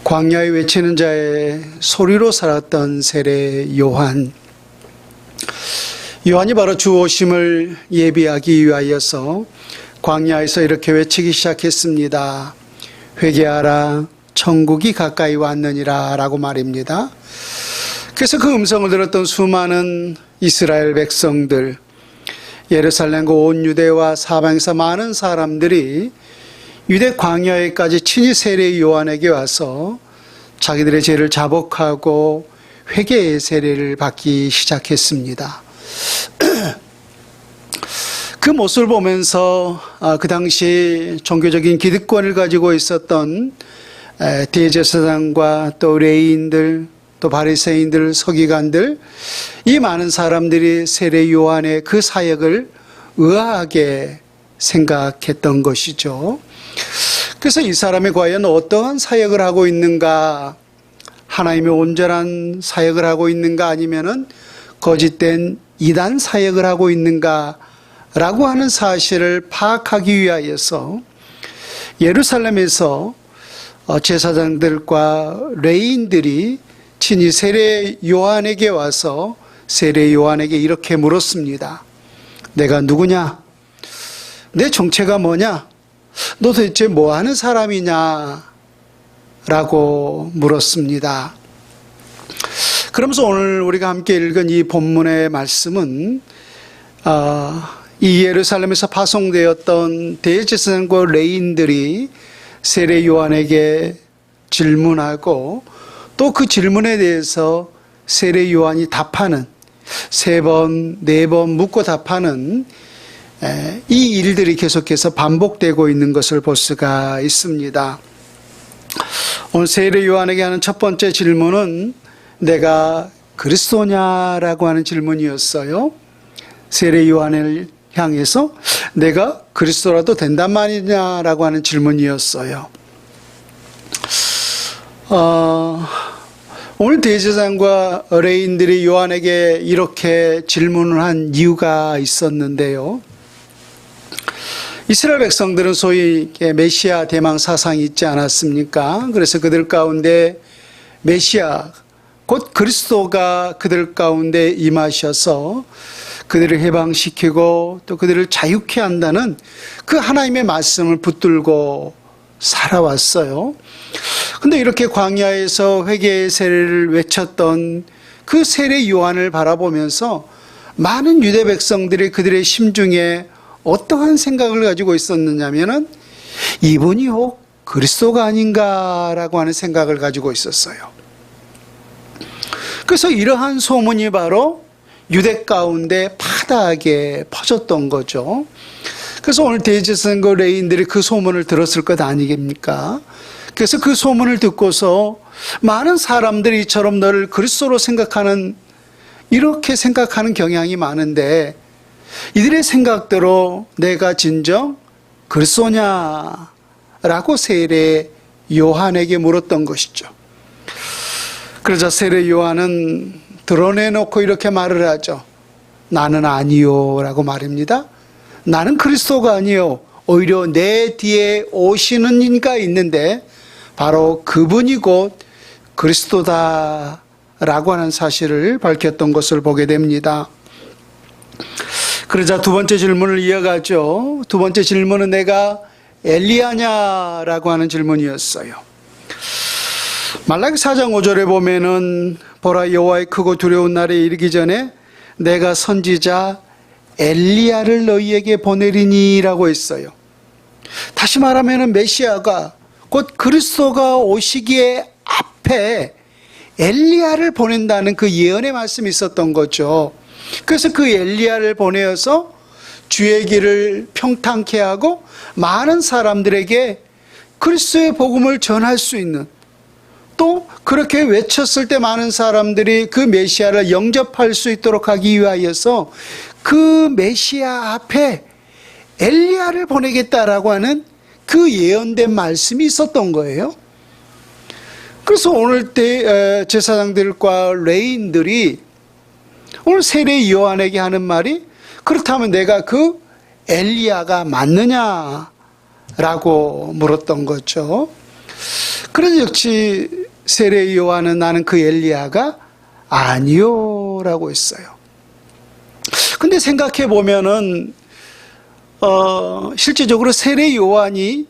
광야에 외치는 자의 소리로 살았던 세례 요한. 요한이 바로 주 오심을 예비하기 위하여서 광야에서 이렇게 외치기 시작했습니다. 회개하라, 천국이 가까이 왔느니라 라고 말입니다. 그래서 그 음성을 들었던 수많은 이스라엘 백성들, 예루살렘과 온 유대와 사방에서 많은 사람들이 유대 광야에까지 친히 세례 요한에게 와서 자기들의 죄를 자복하고 회개의 세례를 받기 시작했습니다. 그 모습을 보면서 그 당시 종교적인 기득권을 가지고 있었던 대제사장과 또 레위인들, 또 바리새인들, 서기관들, 이 많은 사람들이 세례 요한의 그 사역을 의아하게 생각했던 것이죠. 그래서 이 사람이 과연 어떠한 사역을 하고 있는가, 하나님의 온전한 사역을 하고 있는가, 아니면은 거짓된 이단 사역을 하고 있는가 라고 하는 사실을 파악하기 위하여서 예루살렘에서 제사장들과 레위인들이 친히 세례 요한에게 와서 세례 요한에게 이렇게 물었습니다. 내가 누구냐? 내 정체가 뭐냐? 너 도대체 뭐 하는 사람이냐? 라고 물었습니다. 그러면서 오늘 우리가 함께 읽은 이 본문의 말씀은 이 예루살렘에서 파송되었던 대제사장과 레위인들이 세례 요한에게 질문하고 또 그 질문에 대해서 세례 요한이 답하는, 3번, 4번 묻고 답하는 이 일들이 계속해서 반복되고 있는 것을 볼 수가 있습니다. 오늘 세례 요한에게 하는 첫 번째 질문은 내가 그리스도냐라고 하는 질문이었어요. 세례 요한을 향해서 내가 그리스도라도 된단 말이냐라고 하는 질문이었어요. 오늘 대제사장과 레위인들이 요한에게 이렇게 질문을 한 이유가 있었는데요. 이스라엘 백성들은 소위 메시아 대망 사상이 있지 않았습니까? 그래서 그들 가운데 메시아, 곧 그리스도가 그들 가운데 임하셔서 그들을 해방시키고 또 그들을 자유케 한다는 그 하나님의 말씀을 붙들고 살아왔어요. 근데 이렇게 광야에서 회개의 세례를 외쳤던 그 세례 요한을 바라보면서 많은 유대 백성들이 그들의 심중에 어떠한 생각을 가지고 있었느냐면은 이분이 혹 그리스도가 아닌가라고 하는 생각을 가지고 있었어요. 그래서 이러한 소문이 바로 유대 가운데 파다하게 퍼졌던 거죠. 그래서 오늘 대제사장과 레위인들이 그 소문을 들었을 것 아니겠습니까? 그래서 그 소문을 듣고서 많은 사람들이 이처럼 너를 그리스도로 생각하는, 이렇게 생각하는 경향이 많은데 이들의 생각대로 내가 진정 그리스도냐라고 세례 요한에게 물었던 것이죠. 그러자 세례 요한은 드러내놓고 이렇게 말을 하죠. 나는 아니요 라고 말입니다. 나는 그리스도가 아니요, 오히려 내 뒤에 오시는 이가 있는데 바로 그분이 곧 그리스도다 라고 하는 사실을 밝혔던 것을 보게 됩니다. 그러자 두 번째 질문을 이어가죠. 두 번째 질문은 내가 엘리야냐라고 하는 질문이었어요. 말라기 4장 5절에 보면은 보라, 여호와의 크고 두려운 날에 이르기 전에 내가 선지자 엘리야를 너희에게 보내리니라고 했어요. 다시 말하면 메시아가 곧 그리스도가 오시기에 앞에 엘리야를 보낸다는 그 예언의 말씀이 있었던 거죠. 그래서 그 엘리야를 보내어서 주의 길을 평탄케 하고 많은 사람들에게 그리스도의 복음을 전할 수 있는, 또 그렇게 외쳤을 때 많은 사람들이 그 메시아를 영접할 수 있도록 하기 위하여서 그 메시아 앞에 엘리야를 보내겠다라고 하는 그 예언된 말씀이 있었던 거예요. 그래서 오늘 때 제사장들과 레위인들이 오늘 세례 요한에게 하는 말이, 그렇다면 내가 그 엘리야가 맞느냐라고 물었던 거죠. 그래서 역시 세례 요한은 나는 그 엘리야가 아니요 라고 했어요. 근데 생각해 보면은 실제적으로 세례 요한이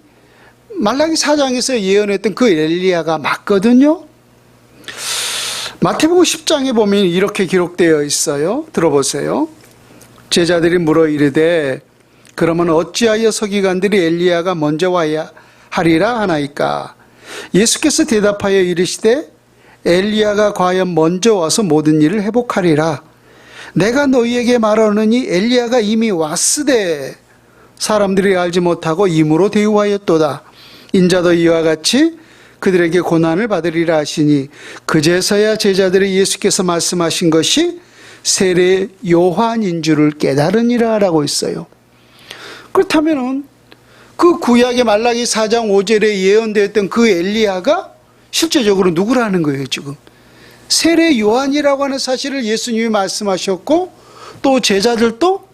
말라기 4장에서 예언했던 그 엘리야가 맞거든요. 마태복음 10장에 보면 이렇게 기록되어 있어요. 들어보세요. 제자들이 물어 이르되 그러면 어찌하여 서기관들이 엘리야가 먼저 와야 하리라 하나이까? 예수께서 대답하여 이르시되 엘리야가 과연 먼저 와서 모든 일을 회복하리라. 내가 너희에게 말하노니 엘리야가 이미 왔으되 사람들이 알지 못하고 임으로 대우하였도다. 인자도 이와 같이 그들에게 고난을 받으리라 하시니 그제서야 제자들이 예수께서 말씀하신 것이 세례 요한인 줄을 깨달으니라 라고 있어요. 그렇다면은 그 구약의 말라기 4장 5절에 예언되었던 그 엘리야가 실제적으로 누구라는 거예요, 지금. 세례 요한이라고 하는 사실을 예수님이 말씀하셨고 또 제자들도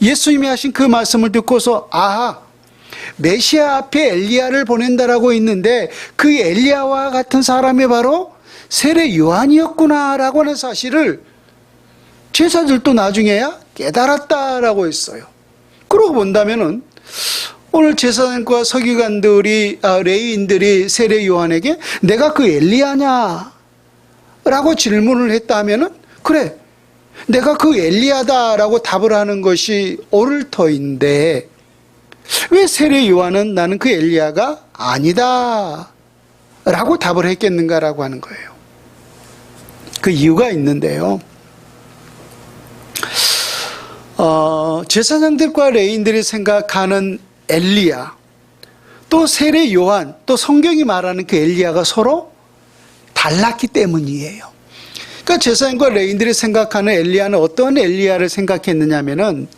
예수님이 하신 그 말씀을 듣고서 아하, 메시아 앞에 엘리야를 보낸다라고 있는데 그 엘리야와 같은 사람이 바로 세례 요한이었구나라고 하는 사실을 제자들도 나중에야 깨달았다라고 했어요. 그러고 본다면은 오늘 제사장과 서기관들이 레위인들이 세례 요한에게 내가 그 엘리야냐 라고 질문을 했다면은 그래 내가 그 엘리야다라고 답을 하는 것이 옳을 터인데 왜 세례 요한은 나는 그 엘리야가 아니다 라고 답을 했겠는가라고 하는 거예요. 그 이유가 있는데요. 제사장들과 레위인들이 생각하는 엘리야, 또 세례 요한, 또 성경이 말하는 그 엘리야가 서로 달랐기 때문이에요. 그러니까 제사장과 레위인들이 생각하는 엘리야는 어떤 엘리야를 생각했느냐면은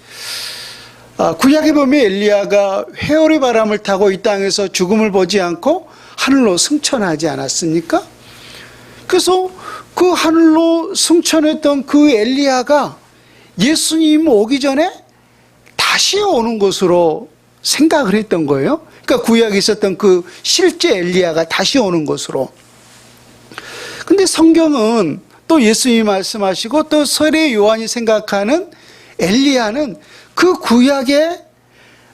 구약에 보면 엘리야가 회오리 바람을 타고 이 땅에서 죽음을 보지 않고 하늘로 승천하지 않았습니까? 그래서 그 하늘로 승천했던 그 엘리야가 예수님 오기 전에 다시 오는 것으로 생각을 했던 거예요. 그러니까 구약에 있었던 그 실제 엘리야가 다시 오는 것으로. 근데 성경은 또 예수님이 말씀하시고 또 세례 요한이 생각하는 엘리야는 그 구약에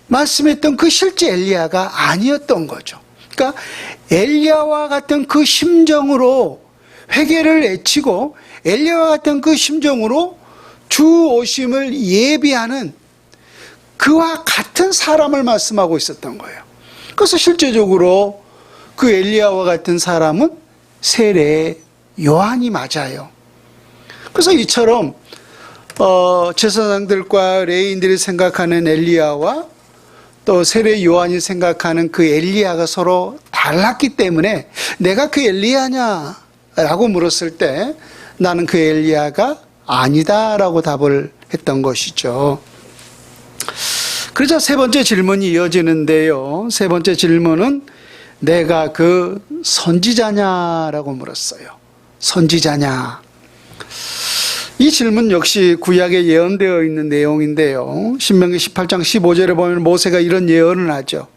말씀했던 그 실제 엘리야가 아니었던 거죠. 그러니까 엘리야와 같은 그 심정으로 회개를 외치고 엘리야와 같은 그 심정으로 주 오심을 예비하는 그와 같은 사람을 말씀하고 있었던 거예요. 그래서 실제적으로 그 엘리야와 같은 사람은 세례 요한이 맞아요. 그래서 이처럼 제사장들과 레위인들이 생각하는 엘리야와 또 세례 요한이 생각하는 그 엘리야가 서로 달랐기 때문에 내가 그 엘리야냐 라고 물었을 때 나는 그 엘리야가 아니다 라고 답을 했던 것이죠. 그러자 세 번째 질문이 이어지는데요. 세 번째 질문은 내가 그 선지자냐라고 물었어요. 선지자냐. 이 질문 역시 구약에 예언되어 있는 내용인데요. 신명기 18장 15절에 보면 모세가 이런 예언을 하죠.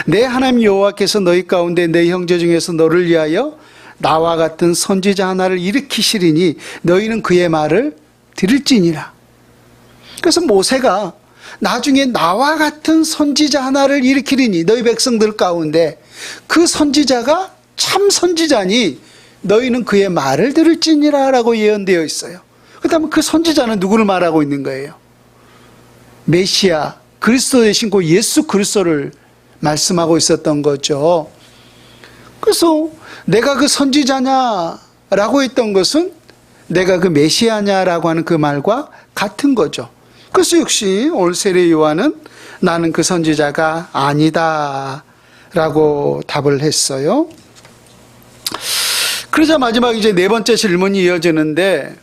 내 하나님 여호와께서 너희 가운데 내 형제 중에서 너를 위하여 나와 같은 선지자 하나를 일으키시리니 너희는 그의 말을 들을지니라. 그래서 모세가 나중에 나와 같은 선지자 하나를 일으키리니 너희 백성들 가운데 그 선지자가 참 선지자니 너희는 그의 말을 들을지니라 라고 예언되어 있어요. 그렇다면 그 선지자는 누구를 말하고 있는 거예요? 메시아 그리스도 되신 그 예수 그리스도를 말씀하고 있었던 거죠. 그래서 내가 그 선지자냐라고 했던 것은 내가 그 메시아냐라고 하는 그 말과 같은 거죠. 그래서 역시 올 세례 요한은 나는 그 선지자가 아니다 라고 답을 했어요. 그러자 마지막 이제 네 번째 질문이 이어지는데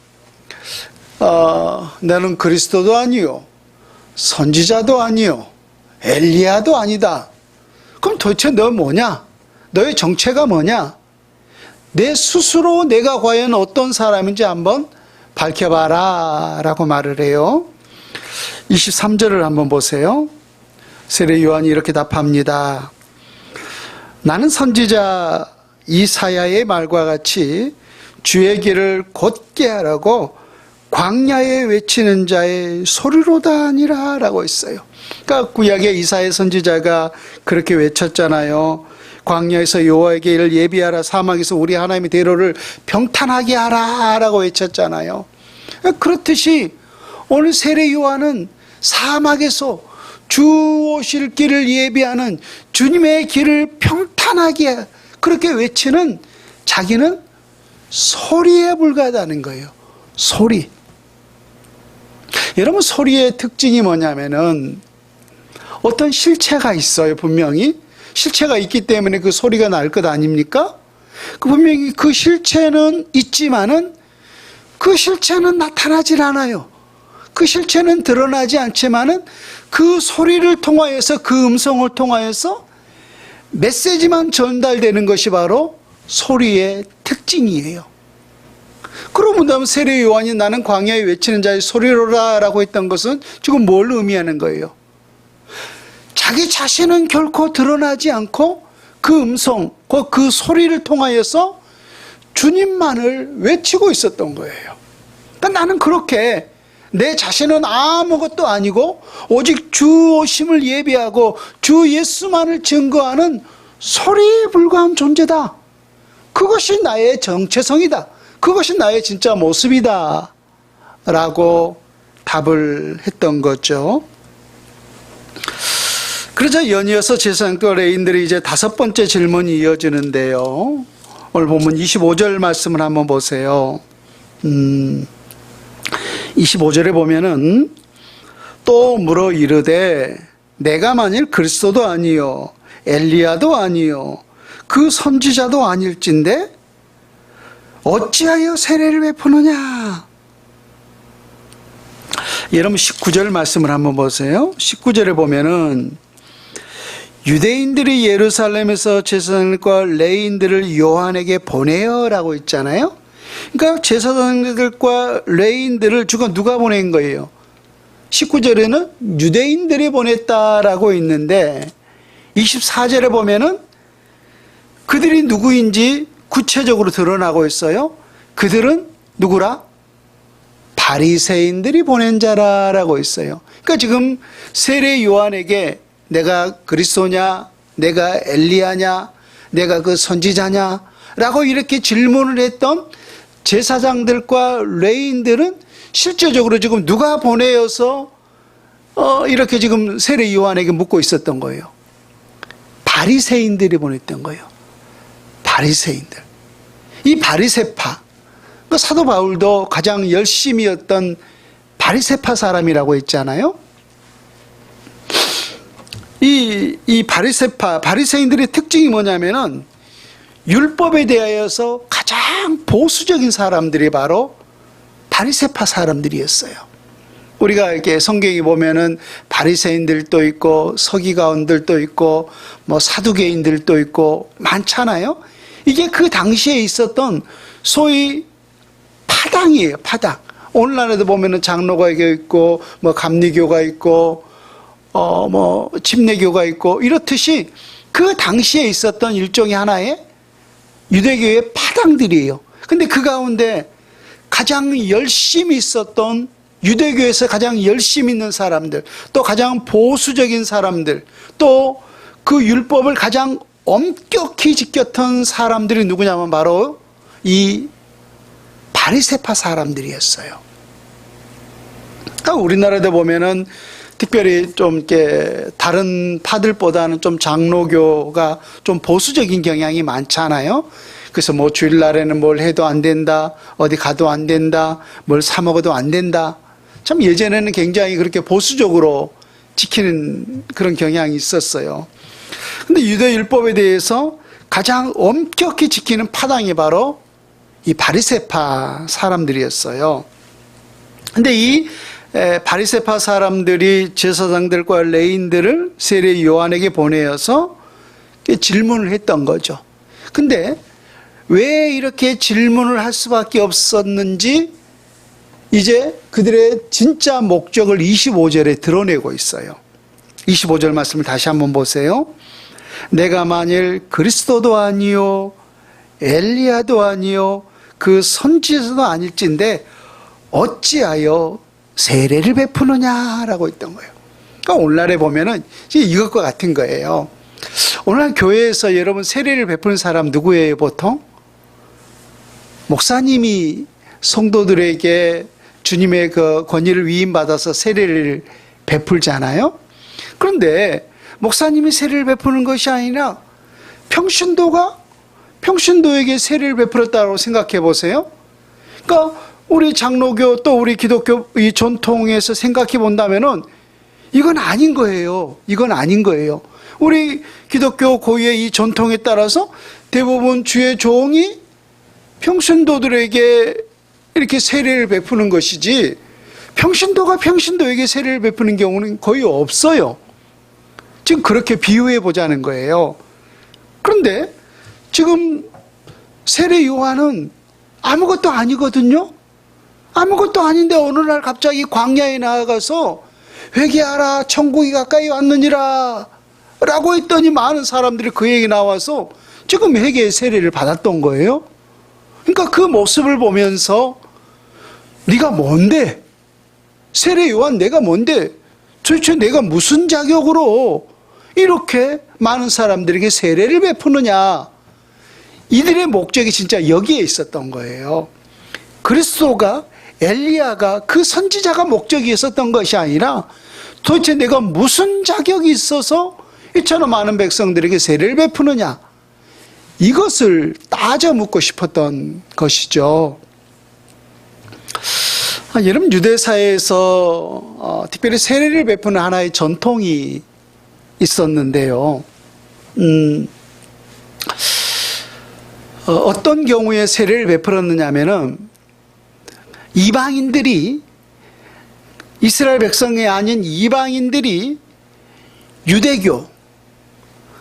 나는 그리스도도 아니요 선지자도 아니요 엘리야도 아니다. 그럼 도대체 너 뭐냐? 너의 정체가 뭐냐? 내 스스로 내가 과연 어떤 사람인지 한번 밝혀봐라 라고 말을 해요. 23절을 한번 보세요. 세례 요한이 이렇게 답합니다. 나는 선지자 이사야의 말과 같이 주의 길을 곧게 하라고 광야에 외치는 자의 소리로다 하니라 라고 했어요. 그러니까 구약의 이사야 선지자가 그렇게 외쳤잖아요. 광야에서 여호와의 길을 예비하라, 사막에서 우리 하나님의 대로를 평탄하게 하라 라고 외쳤잖아요. 그렇듯이 오늘 세례 요한은 사막에서 주 오실 길을 예비하는 주님의 길을 평탄하게 그렇게 외치는, 자기는 소리에 불과하다는 거예요. 소리. 여러분, 소리의 특징이 뭐냐면은 어떤 실체가 있어요. 분명히 실체가 있기 때문에 그 소리가 날 것 아닙니까? 분명히 그 실체는 있지만은 그 실체는 나타나질 않아요. 그 실체는 드러나지 않지만은 그 소리를 통하여서, 그 음성을 통하여서 메시지만 전달되는 것이 바로 소리의 특징이에요. 그러면 세례 요한이 나는 광야에 외치는 자의 소리로라 라고 했던 것은 지금 뭘 의미하는 거예요? 자기 자신은 결코 드러나지 않고 그 음성, 그 소리를 통하여서 주님만을 외치고 있었던 거예요. 그러니까 나는 그렇게 내 자신은 아무것도 아니고 오직 주 오심을 예비하고 주 예수만을 증거하는 소리에 불과한 존재다. 그것이 나의 정체성이다. 그것이 나의 진짜 모습이다 라고 답을 했던 거죠. 그러자 연이어서 제사장과 레위인들이 이제 다섯 번째 질문이 이어지는데요. 오늘 본문 25절 말씀을 한번 보세요. 25절에 보면은 또 물어 이르되 내가 만일 그리스도도 아니요 엘리야도 아니요 그 선지자도 아닐진데 어찌하여 세례를 베푸느냐. 여러분 19절 말씀을 한번 보세요. 19절에 보면은 유대인들이 예루살렘에서 제사장들과 레위인들을 요한에게 보내어 라고 있잖아요. 그러니까 제사장들과 레위인들을 주가 누가 보낸 거예요? 19절에는 유대인들이 보냈다라고 있는데 24절에 보면은 그들이 누구인지 구체적으로 드러나고 있어요. 그들은 누구라? 바리새인들이 보낸 자라라고 있어요. 그러니까 지금 세례 요한에게 내가 그리스도냐, 내가 엘리야냐, 내가 그 선지자냐 라고 이렇게 질문을 했던 제사장들과 레위인들은 실제적으로 지금 누가 보내어서 이렇게 지금 세례 요한에게 묻고 있었던 거예요. 바리새인들이 보냈던 거예요. 바리새인들. 이 바리새파, 사도 바울도 가장 열심이었던 바리새파 사람이라고 했잖아요. 이 바리새인들의 특징이 뭐냐면은 율법에 대하여서 가장 보수적인 사람들이 바로 바리새파 사람들이었어요. 우리가 이렇게 성경에 보면은 바리새인들도 있고 서기관들도 있고 뭐 사두개인들도 있고 많잖아요. 이게 그 당시에 있었던 소위 파당이에요. 파당. 오늘날에도 보면은 장로가 있고 뭐 감리교가 있고 뭐 침례교가 있고 이렇듯이 그 당시에 있었던 일종의 하나의 유대교의 파당들이에요. 근데 그 가운데 가장 열심히 있었던 유대교에서 가장 열심히 있는 사람들, 또 가장 보수적인 사람들, 또 그 율법을 가장 엄격히 지켰던 사람들이 누구냐면 바로 이 바리새파 사람들이었어요. 그러니까 우리나라도 보면은 특별히 좀 이렇게 다른 파들보다는 좀 장로교가 좀 보수적인 경향이 많잖아요. 그래서 뭐 주일날에는 뭘 해도 안 된다, 어디 가도 안 된다, 뭘 사 먹어도 안 된다. 참 예전에는 굉장히 그렇게 보수적으로 지키는 그런 경향이 있었어요. 근데 유대 율법에 대해서 가장 엄격히 지키는 파당이 바로 이 바리새파 사람들이었어요. 근데 이 바리새파 사람들이 제사장들과 레위인들을 세례 요한에게 보내어서 질문을 했던 거죠. 근데 왜 이렇게 질문을 할 수밖에 없었는지 이제 그들의 진짜 목적을 25절에 드러내고 있어요. 25절 말씀을 다시 한번 보세요. 내가 만일 그리스도도 아니요 엘리야도 아니요 그 선지자도 아닐진데 어찌하여 세례를 베푸느냐라고 했던 거예요. 그러니까 오늘날에 보면은 이것과 같은 거예요. 오늘날 교회에서 여러분 세례를 베푸는 사람 누구예요? 보통 목사님이 성도들에게 주님의 그 권위를 위임받아서 세례를 베풀잖아요. 그런데 목사님이 세례를 베푸는 것이 아니라 평신도에게 세례를 베풀었다고 생각해 보세요. 그러니까 우리 장로교 또 우리 기독교 이 전통에서 생각해 본다면은 이건 아닌 거예요. 이건 아닌 거예요. 우리 기독교 고유의 이 전통에 따라서 대부분 주의 종이 평신도들에게 이렇게 세례를 베푸는 것이지 평신도가 평신도에게 세례를 베푸는 경우는 거의 없어요. 지금 그렇게 비유해 보자는 거예요. 그런데 지금 세례 요한은 아무것도 아니거든요. 아무것도 아닌데 어느 날 갑자기 광야에 나아가서 회개하라 천국이 가까이 왔느니라 라고 했더니 많은 사람들이 그에게 나와서 지금 회개의 세례를 받았던 거예요. 그러니까 그 모습을 보면서 네가 뭔데? 세례 요한 내가 뭔데? 도대체 내가 무슨 자격으로 이렇게 많은 사람들에게 세례를 베푸느냐? 이들의 목적이 진짜 여기에 있었던 거예요. 그리스도가 엘리야가 그 선지자가 목적이 있었던 것이 아니라 도대체 내가 무슨 자격이 있어서 이처럼 많은 백성들에게 세례를 베푸느냐? 이것을 따져 묻고 싶었던 것이죠. 여러분 유대사회에서 특별히 세례를 베푸는 하나의 전통이 있었는데요. 어떤 경우에 세례를 베풀었느냐 하면은 이방인들이 이스라엘 백성이 아닌 이방인들이 유대교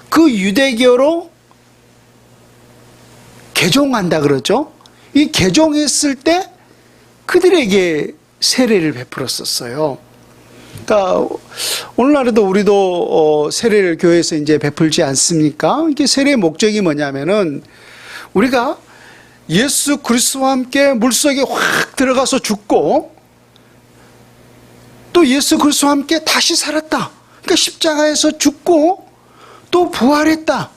그 유대교로 개종한다 그러죠. 이 개종했을 때 그들에게 세례를 베풀었었어요. 그러니까 오늘날에도 우리도 세례를 교회에서 이제 베풀지 않습니까? 이게 세례의 목적이 뭐냐면은 우리가 예수 그리스도와 함께 물속에 확 들어가서 죽고 또 예수 그리스도와 함께 다시 살았다. 그러니까 십자가에서 죽고 또 부활했다.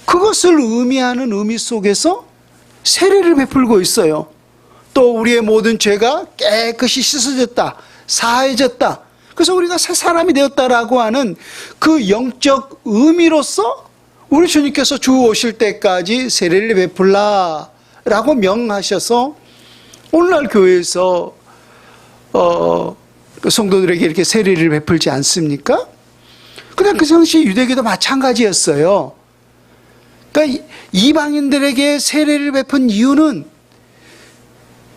그것을 의미하는 의미 속에서 세례를 베풀고 있어요. 또 우리의 모든 죄가 깨끗이 씻어졌다. 사해졌다. 그래서 우리가 새 사람이 되었다라고 하는 그 영적 의미로서 우리 주님께서 주 오실 때까지 세례를 베풀라라고 명하셔서 오늘날 교회에서 성도들에게 이렇게 세례를 베풀지 않습니까? 그냥 그 당시 유대교도 마찬가지였어요. 그러니까 이방인들에게 세례를 베푼 이유는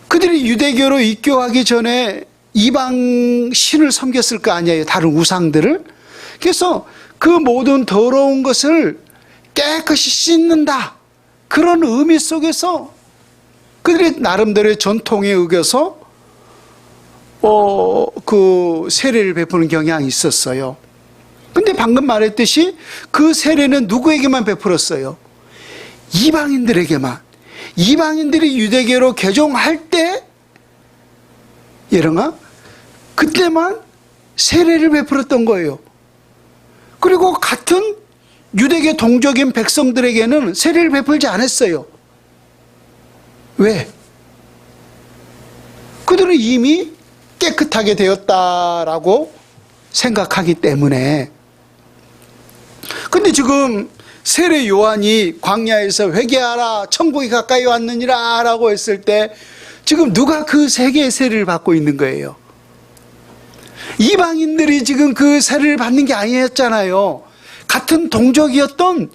그들이 유대교로 입교하기 전에 이방 신을 섬겼을 거 아니에요. 다른 우상들을. 그래서 그 모든 더러운 것을 깨끗이 씻는다. 그런 의미 속에서 그들이 나름대로의 전통에 의겨서 그 세례를 베푸는 경향이 있었어요. 근데 방금 말했듯이 그 세례는 누구에게만 베풀었어요? 이방인들에게만. 이방인들이 유대교로 개종할 때 예령아 그때만 세례를 베풀었던 거예요. 그리고 같은 유대교 동족인 백성들에게는 세례를 베풀지 않았어요. 왜? 그들은 이미 깨끗하게 되었다라고 생각하기 때문에. 근데 지금 세례 요한이 광야에서 회개하라 천국이 가까이 왔느니라 라고 했을 때 지금 누가 그 세계의 세례를 받고 있는 거예요? 이방인들이 지금 그 세례를 받는 게 아니었잖아요. 같은 동족이었던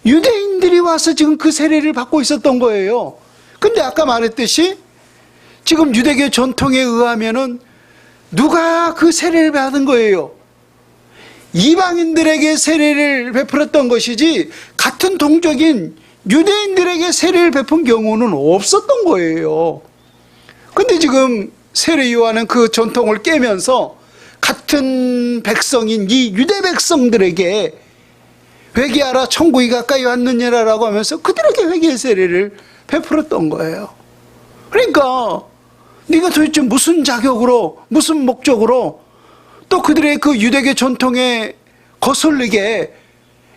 유대인들이 와서 지금 그 세례를 받고 있었던 거예요. 근데 아까 말했듯이 지금 유대교 전통에 의하면은 누가 그 세례를 받은 거예요? 이방인들에게 세례를 베풀었던 것이지 같은 동족인 유대인들에게 세례를 베푼 경우는 없었던 거예요. 근데 지금 세례 요한은 그 전통을 깨면서 같은 백성인 이 유대 백성들에게 회개하라 천국이 가까이 왔느니라라고 하면서 그들에게 회개의 세례를 베풀었던 거예요. 그러니까 네가 도대체 무슨 자격으로, 무슨 목적으로 또 그들의 그 유대교 전통에 거슬리게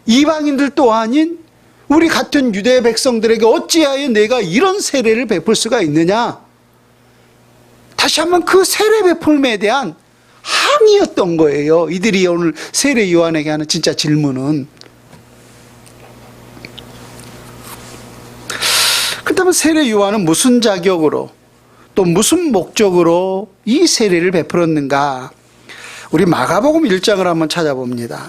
이방인들 또 아닌 우리 같은 유대 백성들에게 어찌하여 내가 이런 세례를 베풀 수가 있느냐? 다시 한번 그 세례 베풀음에 대한 항의였던 거예요. 이들이 오늘 세례 요한에게 하는 진짜 질문은. 그렇다면 세례 요한은 무슨 자격으로 또 무슨 목적으로 이 세례를 베풀었는가? 우리 마가복음 1장을 한번 찾아봅니다.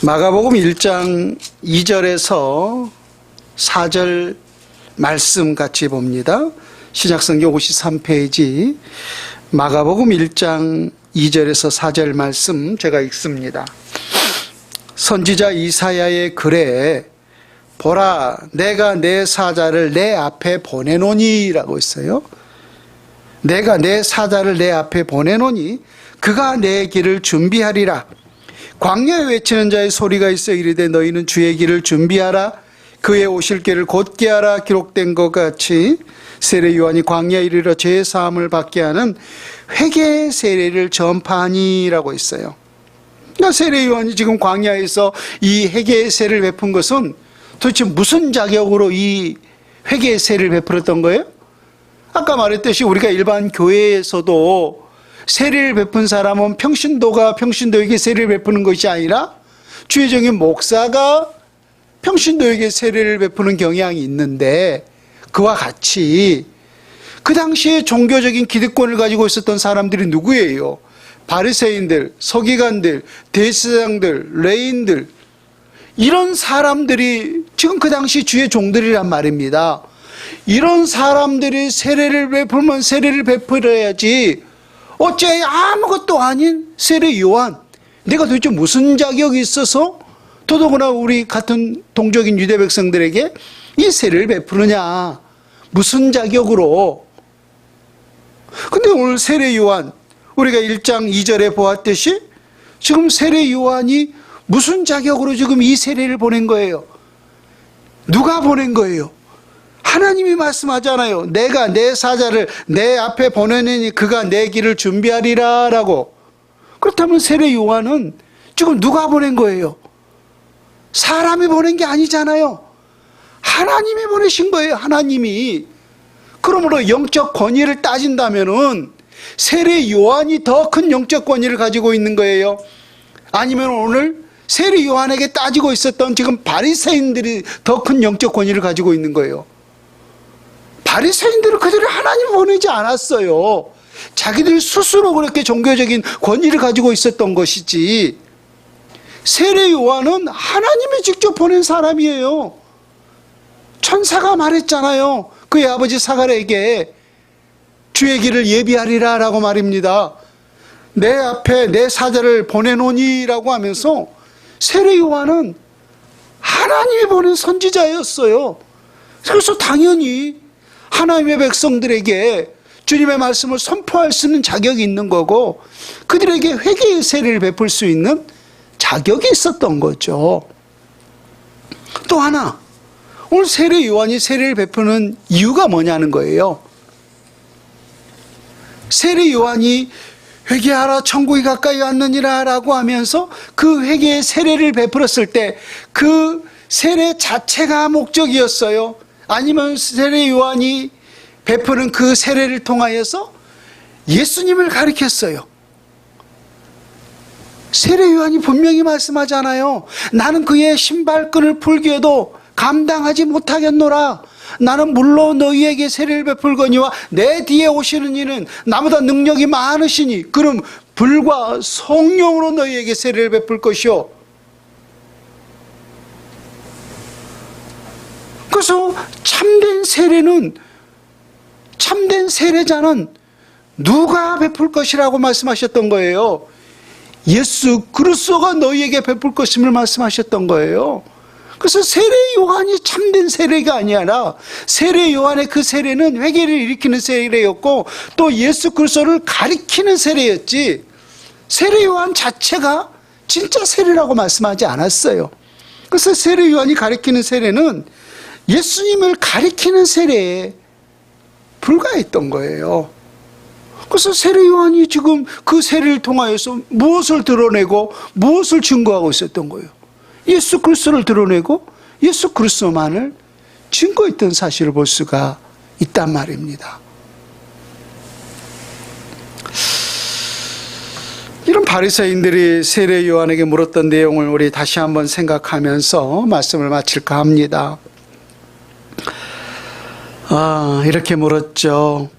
마가복음 1장 2절에서 4절 말씀 같이 봅니다. 신약성경 53페이지 마가복음 1장 2절에서 4절 말씀 제가 읽습니다. 선지자 이사야의 글에 보라 내가 내 사자를 내 앞에 보내노니 라고 했어요. 내가 내 사자를 내 앞에 보내노니 그가 내 길을 준비하리라. 광야에 외치는 자의 소리가 있어 이르되 너희는 주의 길을 준비하라. 그의 오실 길을 곧게 하라. 기록된 것 같이 세례 요한이 광야에 이르러 죄 사함을 받게 하는 회개 세례를 전파하니라고 했어요. 그러니까 세례 요한이 지금 광야에서 이 회개의 세례를 베푼 것은 도대체 무슨 자격으로 이 회개의 세례를 베풀었던 거예요? 아까 말했듯이 우리가 일반 교회에서도 세례를 베푼 사람은 평신도가 평신도에게 세례를 베푸는 것이 아니라 주의적인 목사가 평신도에게 세례를 베푸는 경향이 있는데, 그와 같이 그 당시에 종교적인 기득권을 가지고 있었던 사람들이 누구예요? 바리새인들, 서기관들, 대제사장들, 레인들, 이런 사람들이 지금 그 당시 주의 종들이란 말입니다. 이런 사람들이 세례를 베풀면 세례를 베풀어야지 어째 아무것도 아닌 세례 요한, 내가 도대체 무슨 자격이 있어서 더더구나 우리 같은 동족인 유대 백성들에게 이 세례를 베푸느냐, 무슨 자격으로. 근데 오늘 세례 요한, 우리가 1장 2절에 보았듯이 지금 세례 요한이 무슨 자격으로 지금 이 세례를 보낸 거예요? 누가 보낸 거예요? 하나님이 말씀하잖아요. 내가 내 사자를 내 앞에 보내니 그가 내 길을 준비하리라 라고. 그렇다면 세례 요한은 지금 누가 보낸 거예요? 사람이 보낸 게 아니잖아요. 하나님이 보내신 거예요. 하나님이. 그러므로 영적 권위를 따진다면은 세례 요한이 더 큰 영적 권위를 가지고 있는 거예요? 아니면 오늘 세례 요한에게 따지고 있었던 지금 바리새인들이 더 큰 영적 권위를 가지고 있는 거예요? 바리새인들은 그들이 하나님을 보내지 않았어요. 자기들 스스로 그렇게 종교적인 권위를 가지고 있었던 것이지, 세례 요한은 하나님이 직접 보낸 사람이에요. 천사가 말했잖아요. 그의 아버지 사가랴에게 주의 길을 예비하리라 라고 말입니다. 내 앞에 내 사자를 보내노니 라고 하면서 세례 요한은 하나님이 보낸 선지자였어요. 그래서 당연히 하나님의 백성들에게 주님의 말씀을 선포할 수 있는 자격이 있는 거고, 그들에게 회개의 세례를 베풀 수 있는 자격이 있었던 거죠. 또 하나, 오늘 세례 요한이 세례를 베푸는 이유가 뭐냐는 거예요. 세례 요한이 회개하라 천국이 가까이 왔느니라 라고 하면서 그 회개의 세례를 베풀었을 때 그 세례 자체가 목적이었어요? 아니면 세례 요한이 베푸는 그 세례를 통하여서 예수님을 가리켰어요? 세례 요한이 분명히 말씀하잖아요. 나는 그의 신발끈을 풀기에도 감당하지 못하겠노라. 나는 물론 너희에게 세례를 베풀거니와 내 뒤에 오시는 이는 나보다 능력이 많으시니 그럼 불과 성령으로 너희에게 세례를 베풀 것이요. 그래서 참된 세례자는 누가 베풀 것이라고 말씀하셨던 거예요? 예수 그리스도가 너희에게 베풀 것임을 말씀하셨던 거예요. 그래서 세례 요한이 참된 세례가 아니라 세례 요한의 그 세례는 회개를 일으키는 세례였고 또 예수 그리스도를 가리키는 세례였지, 세례 요한 자체가 진짜 세례라고 말씀하지 않았어요. 그래서 세례 요한이 가리키는 세례는 예수님을 가리키는 세례에 불과했던 거예요. 그래서 세례 요한이 지금 그 세례를 통하여서 무엇을 드러내고 무엇을 증거하고 있었던 거예요? 예수 그리스도를 드러내고 예수 그리스도만을 증거했던 사실을 볼 수가 있단 말입니다. 이런 바리새인들이 세례 요한에게 물었던 내용을 우리 다시 한번 생각하면서 말씀을 마칠까 합니다. 이렇게 물었죠.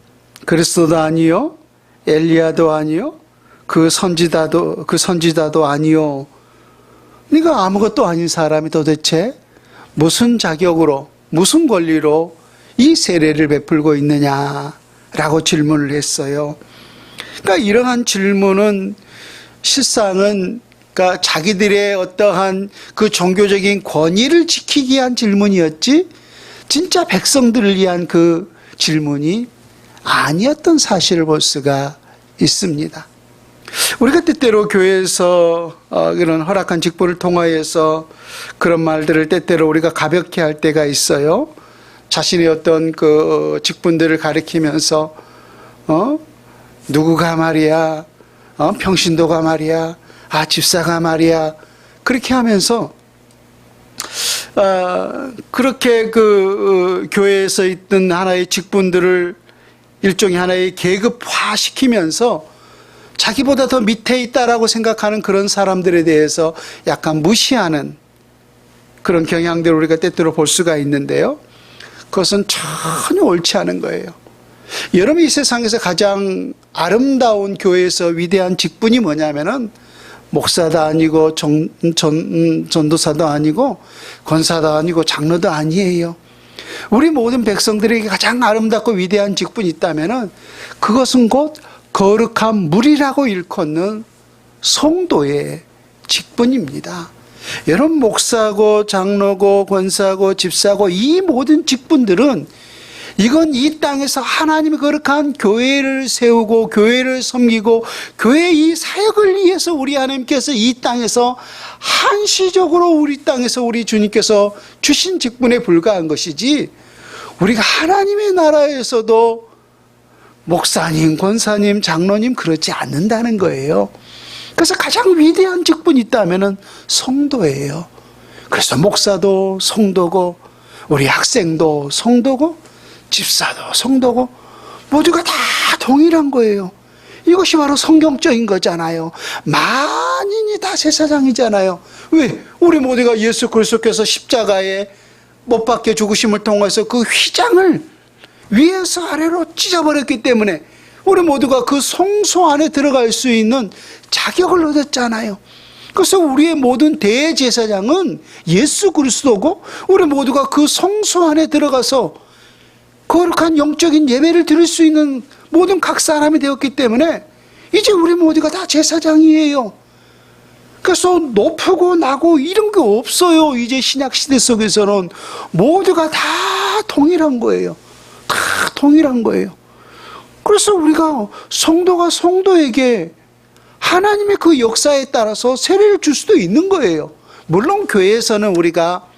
그리스도도 아니요, 엘리야도 아니요, 그 선지자도 아니요. 네가 아무것도 아닌 사람이 도대체 무슨 자격으로, 무슨 권리로 이 세례를 베풀고 있느냐라고 질문을 했어요. 그러니까 이러한 질문은 실상은 그러니까 자기들의 어떠한 그 종교적인 권위를 지키기 위한 질문이었지, 진짜 백성들을 위한 그 질문이 아니었던 사실을 볼 수가 있습니다. 우리가 때때로 교회에서 그런 허락한 직분을 통하여서 그런 말들을 때때로 우리가 가볍게 할 때가 있어요. 자신의 어떤 그 직분들을 가리키면서 누구가 말이야, 평신도가 말이야, 집사가 말이야, 그렇게 하면서 그렇게 그 교회에서 있던 하나의 직분들을 일종의 하나의 계급화 시키면서 자기보다 더 밑에 있다라고 생각하는 그런 사람들에 대해서 약간 무시하는 그런 경향들을 우리가 때때로 볼 수가 있는데요. 그것은 전혀 옳지 않은 거예요. 여러분, 이 세상에서 가장 아름다운 교회에서 위대한 직분이 뭐냐면은 목사도 아니고 전도사도 아니고 권사도 아니고 장로도 아니에요. 우리 모든 백성들에게 가장 아름답고 위대한 직분이 있다면은 그것은 곧 거룩한 물이라고 일컫는 성도의 직분입니다. 여러분, 목사고 장로고 권사고 집사고 이 모든 직분들은 이건 이 땅에서 하나님의 거룩한 교회를 세우고 교회를 섬기고 교회의 이 사역을 위해서 우리 하나님께서 이 땅에서 한시적으로 우리 땅에서 우리 주님께서 주신 직분에 불과한 것이지, 우리가 하나님의 나라에서도 목사님, 권사님, 장로님 그렇지 않는다는 거예요. 그래서 가장 위대한 직분이 있다면 성도예요. 그래서 목사도 성도고 우리 학생도 성도고 집사도 성도고 모두가 다 동일한 거예요. 이것이 바로 성경적인 거잖아요. 만인이 다 제사장이잖아요. 왜? 우리 모두가 예수 그리스도께서 십자가에 못 박혀 죽으심을 통해서 그 휘장을 위에서 아래로 찢어버렸기 때문에 우리 모두가 그 성소 안에 들어갈 수 있는 자격을 얻었잖아요. 그래서 우리의 모든 대제사장은 예수 그리스도고 우리 모두가 그 성소 안에 들어가서 거룩한 영적인 예배를 드릴 수 있는 모든 각 사람이 되었기 때문에 이제 우리 모두가 다 제사장이에요. 그래서 높고 나고 이런 게 없어요. 이제 신약시대 속에서는 모두가 다 동일한 거예요. 다 동일한 거예요. 그래서 우리가 성도가 성도에게 하나님의 그 역사에 따라서 세례를 줄 수도 있는 거예요. 물론 교회에서는 우리가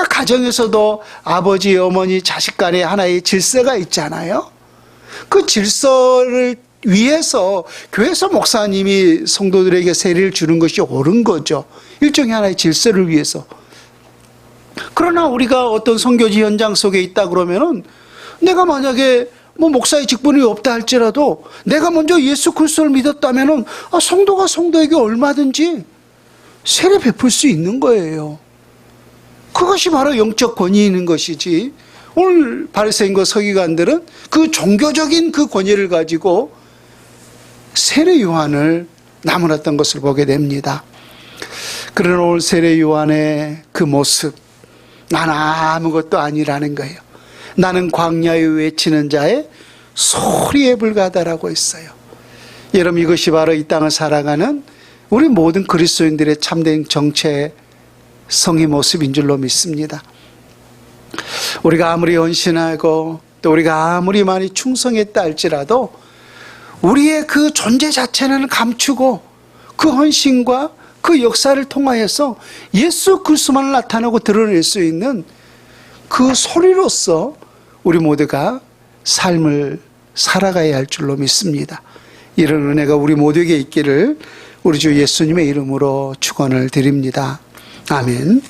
가정에서도 아버지, 어머니, 자식 간에 하나의 질서가 있잖아요. 그 질서를 위해서 교회에서 목사님이 성도들에게 세례를 주는 것이 옳은 거죠. 일종의 하나의 질서를 위해서. 그러나 우리가 어떤 선교지 현장 속에 있다 그러면은 내가 만약에 목사의 직분이 없다 할지라도 내가 먼저 예수 그리스도를 믿었다면은 성도가 성도에게 얼마든지 세례 베풀 수 있는 거예요. 그것이 바로 영적 권위 있는 것이지, 오늘 바리새인과 서기관들은 그 종교적인 그 권위를 가지고 세례 요한을 나무랐던 것을 보게 됩니다. 그러나 오늘 세례 요한의 그 모습, 나는 아무것도 아니라는 거예요. 나는 광야에 외치는 자의 소리에 불과하다라고 했어요. 여러분, 이것이 바로 이 땅을 살아가는 우리 모든 그리스도인들의 참된 정체의 성의 모습인 줄로 믿습니다. 우리가 아무리 헌신하고 또 우리가 아무리 많이 충성했다 할지라도 우리의 그 존재 자체는 감추고 그 헌신과 그 역사를 통하여서 예수 그리스도만을 나타내고 드러낼 수 있는 그 소리로서 우리 모두가 삶을 살아가야 할 줄로 믿습니다. 이런 은혜가 우리 모두에게 있기를 우리 주 예수님의 이름으로 축원을 드립니다. 아멘.